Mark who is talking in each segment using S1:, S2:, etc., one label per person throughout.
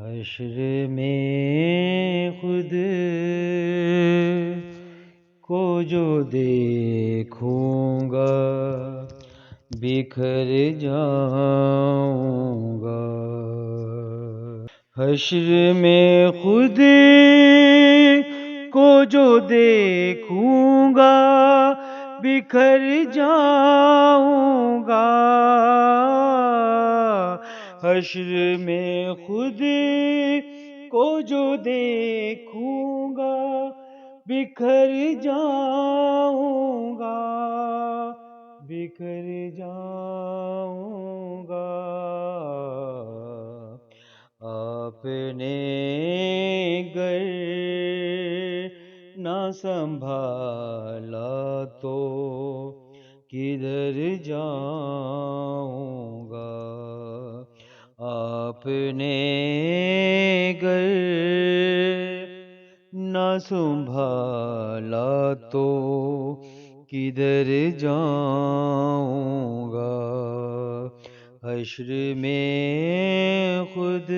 S1: حشر میں خود کو جو دیکھوں گا بکھر جاؤں گا۔ حشر میں خود کو جو دیکھوں گا بکھر جاؤں گا۔ حشر میں خود کو جو دیکھوں گا بکھر جاؤں گا، بکھر جاؤں گا۔ آپ نے گر نہ سنبھالا تو کدھر جاؤں گا۔ آپ نے گر نہ سنبھالا تو کدھر جاؤں گا۔ حشر میں خود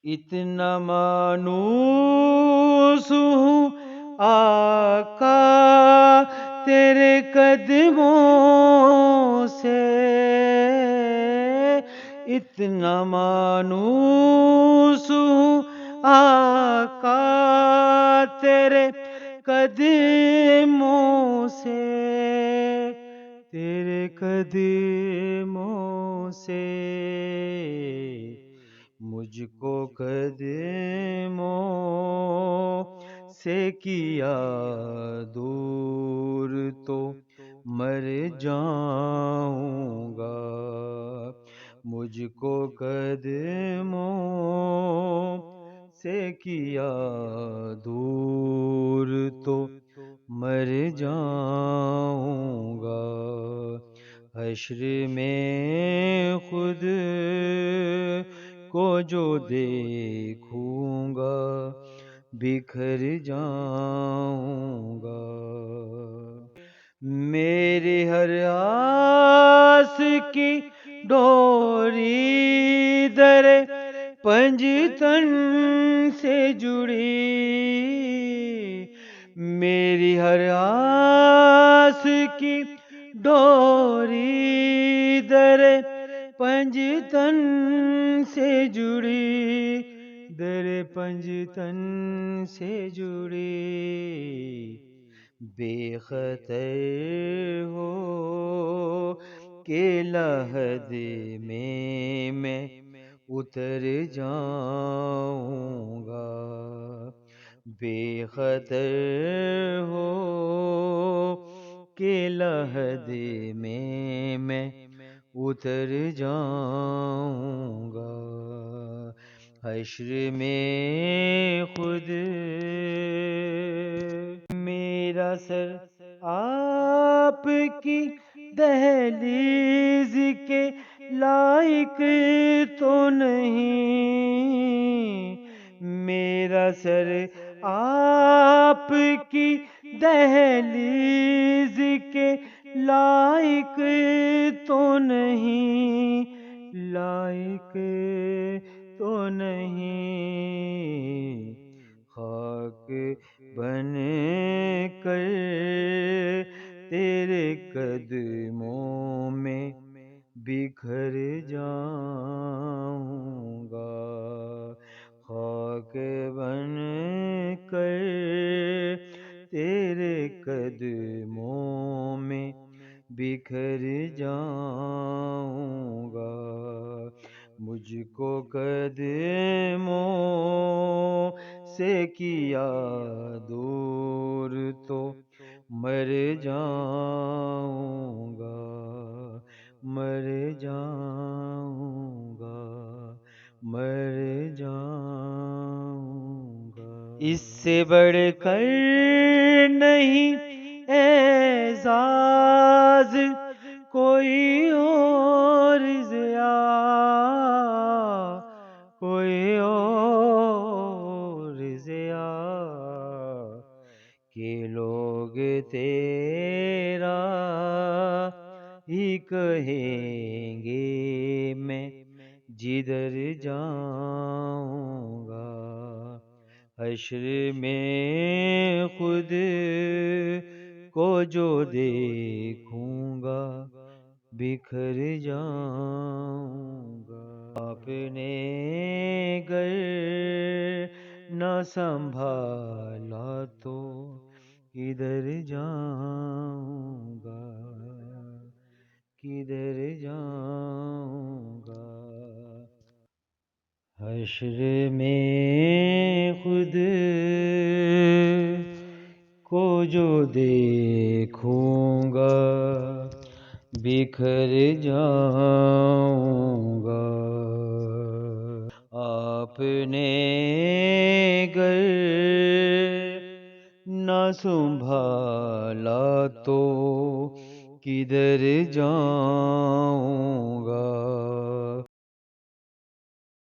S1: اتنا مانوس ہوں آقا تیرے قدموں سے، اتنا مانوس ہوں آقا تیرے قدموں سے، تیرے قدموں سے۔ مجھ کو قدموں سے کیا دور تو مر جاؤں گا۔ مجھ کو قدموں سے کیا دور تو مر جاؤں گا۔ حشر میں خود کو جو دیکھوں گا بکھر جاؤں گا۔ میری ہر آس کی ڈوری در پنجتن سے جڑی، میری ہر آس کی ڈوری در پنجتن سے جڑی، در پنجتن سے جڑی۔ بے خطر ہو کہ لحد میں اتر جاؤں گا، بے خطر ہو کہ لحد میں اتر جاؤں گا۔ حشر میں خود میرا سر آپ کی دہلیز کے لائق تو نہیں، میرا سر آپ کی دہلیز کے لائق تو نہیں، لائق تو نہیں۔ خاک بن کر تیرے قدموں میں بکھر جاؤں گا، خاک بن کر تیرے قدموں میں بکھر جاؤں گا۔ مجھ کو قدموں سے کیا دور تو مر جاؤں گا، مر جاؤں گا، مر جاؤں گا۔ اس سے بڑھ کر نہیں اعزاز کوئی اور ضیا، کوئی اور ضیا کہ لوگ تیرا ہی کہیں گے میں جدھر جاؤں گا، حشر میں خود کو جو دیکھوں گا، بکھر جاؤں گا۔ آپ نے گر نہ سنبھالا تو کدھر جاؤں گا، کدھر جاؤں گا۔ حشر میں خود کو جو دیکھوں گا، بکھر جاؤں گا۔ آپ نے گر نہ سنبھالا تو کدھر جاؤں گا،